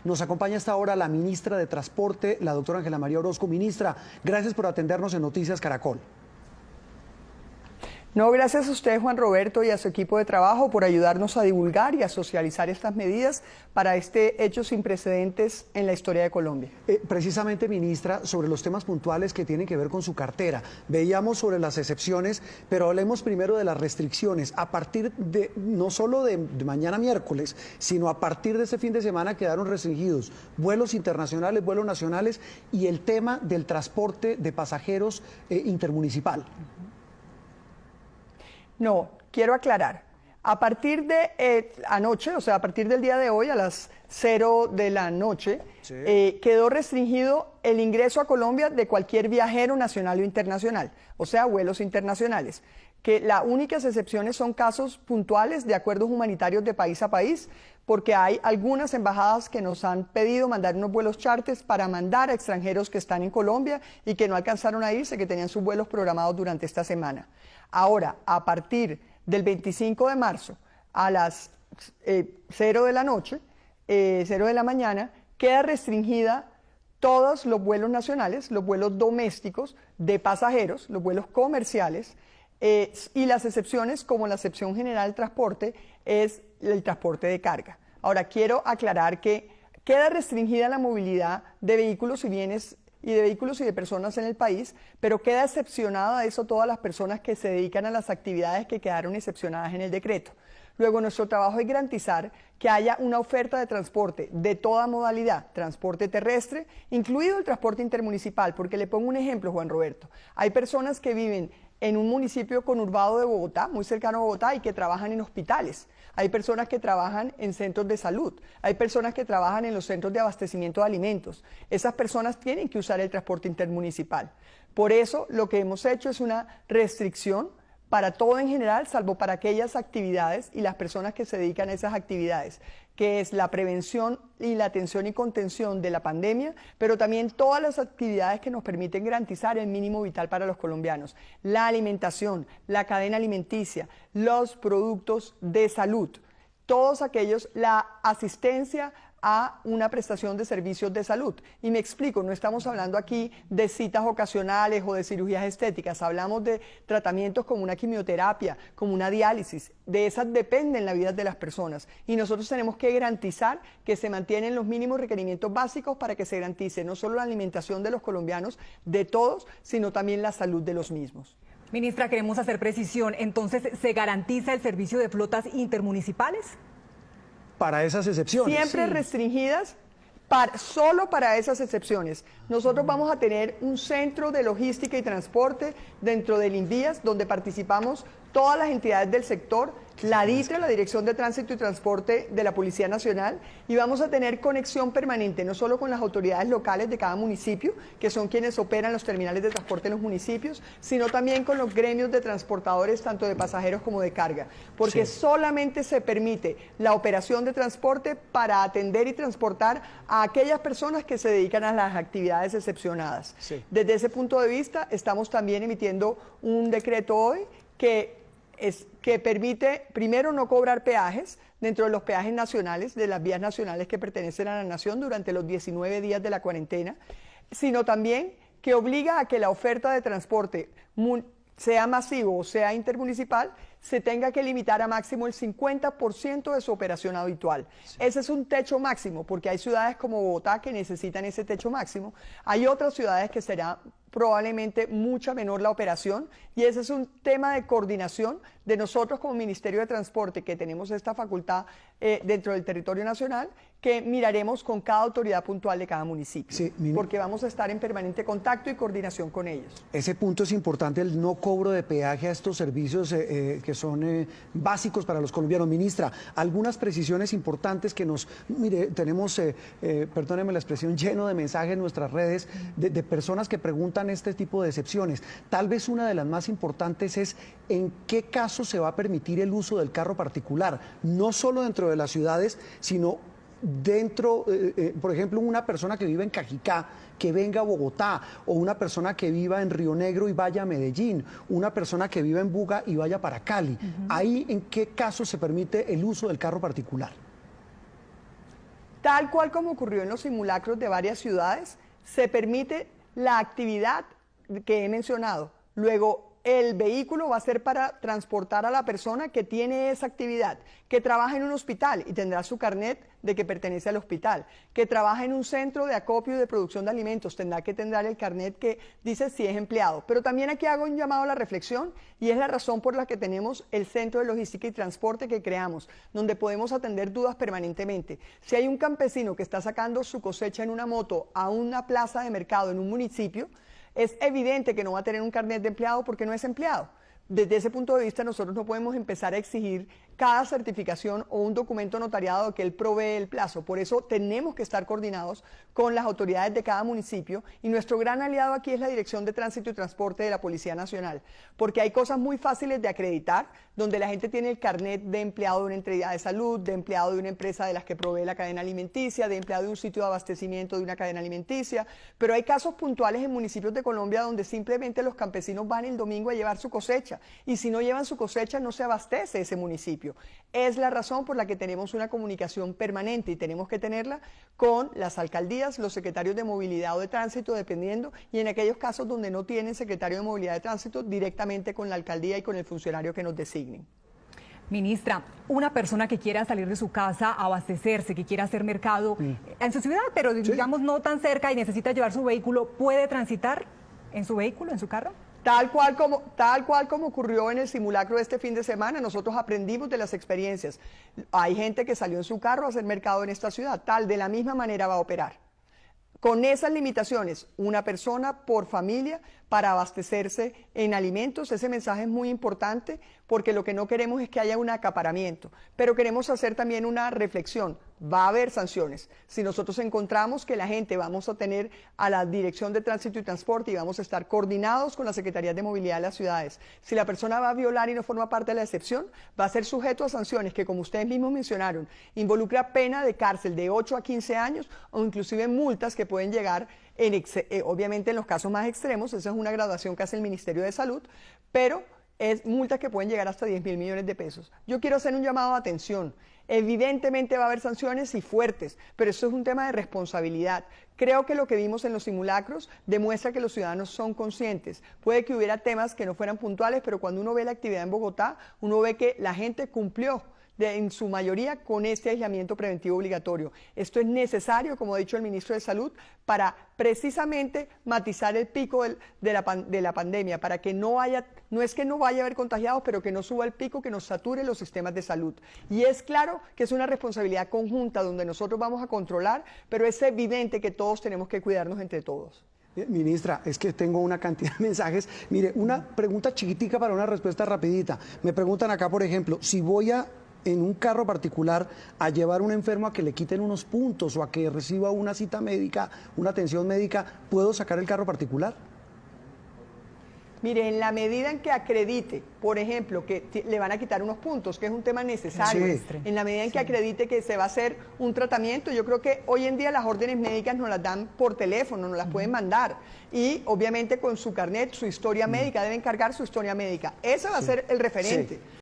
Nos acompaña a esta hora la ministra de Transporte, la doctora Ángela María Orozco. Ministra, gracias por atendernos en Noticias Caracol. No, gracias a usted, Juan Roberto, y a su equipo de trabajo por ayudarnos a divulgar y a socializar estas medidas para este hecho sin precedentes en la historia de Colombia. Precisamente, ministra, sobre los temas puntuales que tienen que ver con su cartera. Veíamos sobre las excepciones, pero hablemos primero de las restricciones. A partir de, no solo de mañana miércoles, sino a partir de este fin de semana quedaron restringidos vuelos internacionales, vuelos nacionales y el tema del transporte de pasajeros intermunicipal. No, quiero aclarar. A partir de anoche, o sea, a partir del día de hoy, a las 0 de la noche, sí, quedó restringido el ingreso a Colombia de cualquier viajero nacional o internacional, o sea, vuelos internacionales. Que las únicas excepciones son casos puntuales de acuerdos humanitarios de país a país, porque hay algunas embajadas que nos han pedido mandar unos vuelos charters para mandar a extranjeros que están en Colombia y que no alcanzaron a irse, que tenían sus vuelos programados durante esta semana. Ahora, a partir del 25 de marzo a las 0 de la noche, 0 de la mañana, queda restringida todos los vuelos nacionales, los vuelos domésticos de pasajeros, los vuelos comerciales, y las excepciones, como la excepción general del transporte, es el transporte de carga. Ahora, quiero aclarar que queda restringida la movilidad de vehículos y bienes y de personas en el país, pero queda excepcionada de eso todas las personas que se dedican a las actividades que quedaron excepcionadas en el decreto. Luego, nuestro trabajo es garantizar que haya una oferta de transporte de toda modalidad, transporte terrestre, incluido el transporte intermunicipal, porque le pongo un ejemplo, Juan Roberto. Hay personas que viven en un municipio conurbado de Bogotá, muy cercano a Bogotá, y que trabajan en hospitales. Hay personas que trabajan en centros de salud. Hay personas que trabajan en los centros de abastecimiento de alimentos. Esas personas tienen que usar el transporte intermunicipal. Por eso, lo que hemos hecho es una restricción para todo en general, salvo para aquellas actividades y las personas que se dedican a esas actividades, que es la prevención y la atención y contención de la pandemia, pero también todas las actividades que nos permiten garantizar el mínimo vital para los colombianos: la alimentación, la cadena alimenticia, los productos de salud, todos aquellos, la asistencia a una prestación de servicios de salud. Y me explico, no estamos hablando aquí de citas ocasionales o de cirugías estéticas, hablamos de tratamientos como una quimioterapia, como una diálisis. De esas dependen la vida de las personas y nosotros tenemos que garantizar que se mantienen los mínimos requerimientos básicos para que se garantice no solo la alimentación de los colombianos, de todos, sino también la salud de los mismos. Ministra, queremos hacer precisión. Entonces, ¿se garantiza el servicio de flotas intermunicipales? Para esas excepciones. Siempre sí, restringidas solo para esas excepciones. Nosotros vamos a tener un centro de logística y transporte dentro del INVIAS, donde participamos todas las entidades del sector, la DITRE, la Dirección de Tránsito y Transporte de la Policía Nacional, y vamos a tener conexión permanente, no solo con las autoridades locales de cada municipio, que son quienes operan los terminales de transporte en los municipios, sino también con los gremios de transportadores, tanto de pasajeros como de carga, porque sí, solamente se permite la operación de transporte para atender y transportar a aquellas personas que se dedican a las actividades excepcionadas. Sí. Desde ese punto de vista, estamos también emitiendo un decreto hoy que permite, primero, no cobrar peajes dentro de los peajes nacionales, de las vías nacionales que pertenecen a la nación durante los 19 días de la cuarentena, sino también que obliga a que la oferta de transporte, sea masivo o sea intermunicipal, se tenga que limitar a máximo el 50% de su operación habitual. Sí. Ese es un techo máximo, porque hay ciudades como Bogotá que necesitan ese techo máximo. Hay otras ciudades que será probablemente mucha menor la operación, y ese es un tema de coordinación de nosotros como Ministerio de Transporte, que tenemos esta facultad dentro del territorio nacional, que miraremos con cada autoridad puntual de cada municipio, sí, porque vamos a estar en permanente contacto y coordinación con ellos. Ese punto es importante, el no cobro de peaje a estos servicios que son básicos para los colombianos. Ministra, algunas precisiones importantes que nos... Mire, tenemos, perdóneme la expresión, lleno de mensajes en nuestras redes de personas que preguntan este tipo de excepciones. Tal vez una de las más importantes es en qué caso se va a permitir el uso del carro particular, no solo dentro de las ciudades, sino dentro, por ejemplo, una persona que vive en Cajicá, que venga a Bogotá, o una persona que viva en Río Negro y vaya a Medellín, una persona que viva en Buga y vaya para Cali. ¿Ahí en qué caso se permite el uso del carro particular? Tal cual como ocurrió en los simulacros de varias ciudades, se permite la actividad que he mencionado. Luego, el vehículo va a ser para transportar a la persona que tiene esa actividad, que trabaja en un hospital y tendrá su carnet de que pertenece al hospital, que trabaja en un centro de acopio y de producción de alimentos, tendrá que tener el carnet que dice si es empleado. Pero también aquí hago un llamado a la reflexión y es la razón por la que tenemos el Centro de Logística y Transporte que creamos, donde podemos atender dudas permanentemente. Si hay un campesino que está sacando su cosecha en una moto a una plaza de mercado en un municipio, es evidente que no va a tener un carnet de empleado porque no es empleado. Desde ese punto de vista, nosotros no podemos empezar a exigir cada certificación o un documento notariado que él provee el plazo. Por eso tenemos que estar coordinados con las autoridades de cada municipio y nuestro gran aliado aquí es la Dirección de Tránsito y Transporte de la Policía Nacional, porque hay cosas muy fáciles de acreditar, donde la gente tiene el carnet de empleado de una entidad de salud, de empleado de una empresa de las que provee la cadena alimenticia, de empleado de un sitio de abastecimiento de una cadena alimenticia, pero hay casos puntuales en municipios de Colombia donde simplemente los campesinos van el domingo a llevar su cosecha y si no llevan su cosecha no se abastece ese municipio. Es la razón por la que tenemos una comunicación permanente y tenemos que tenerla con las alcaldías, los secretarios de movilidad o de tránsito, dependiendo, y en aquellos casos donde no tienen secretario de movilidad de tránsito, directamente con la alcaldía y con el funcionario que nos designen. Ministra, una persona que quiera salir de su casa, abastecerse, que quiera hacer mercado en su ciudad, pero digamos no tan cerca y necesita llevar su vehículo, ¿puede transitar en su vehículo, en su carro? Tal cual como ocurrió en el simulacro de este fin de semana, nosotros aprendimos de las experiencias. Hay gente que salió en su carro a hacer mercado en esta ciudad, de la misma manera va a operar. Con esas limitaciones, una persona por familia para abastecerse en alimentos, ese mensaje es muy importante porque lo que no queremos es que haya un acaparamiento, pero queremos hacer también una reflexión. Va a haber sanciones. Si nosotros encontramos que la gente vamos a tener a la Dirección de Tránsito y Transporte y vamos a estar coordinados con la Secretaría de Movilidad de las ciudades, si la persona va a violar y no forma parte de la excepción, va a ser sujeto a sanciones que, como ustedes mismos mencionaron, involucra pena de cárcel de 8 a 15 años o inclusive multas que pueden llegar, obviamente en los casos más extremos, esa es una graduación que hace el Ministerio de Salud, pero es multas que pueden llegar hasta 10.000 millones de pesos. Yo quiero hacer un llamado de atención. Evidentemente va a haber sanciones y fuertes, pero eso es un tema de responsabilidad. Creo que lo que vimos en los simulacros demuestra que los ciudadanos son conscientes. Puede que hubiera temas que no fueran puntuales, pero cuando uno ve la actividad en Bogotá, uno ve que la gente cumplió en su mayoría con este aislamiento preventivo obligatorio. Esto es necesario, como ha dicho el ministro de Salud, para precisamente matizar el pico de la pandemia, para que no es que no vaya a haber contagiados, pero que no suba el pico, que nos sature los sistemas de salud. Y es claro que es una responsabilidad conjunta donde nosotros vamos a controlar, pero es evidente que todos tenemos que cuidarnos entre todos. Ministra, es que tengo una cantidad de mensajes. Mire, una pregunta chiquitica para una respuesta rapidita. Me preguntan acá, por ejemplo, si voy en un carro particular a llevar a un enfermo a que le quiten unos puntos o a que reciba una cita médica, una atención médica, ¿puedo sacar el carro particular? Mire, en la medida en que acredite, por ejemplo, que le van a quitar unos puntos, que es un tema necesario, en la medida en que acredite que se va a hacer un tratamiento, yo creo que hoy en día las órdenes médicas nos las dan por teléfono, nos las pueden mandar. Y obviamente con su carnet, su historia médica, deben cargar su historia médica. Ese va a ser el referente.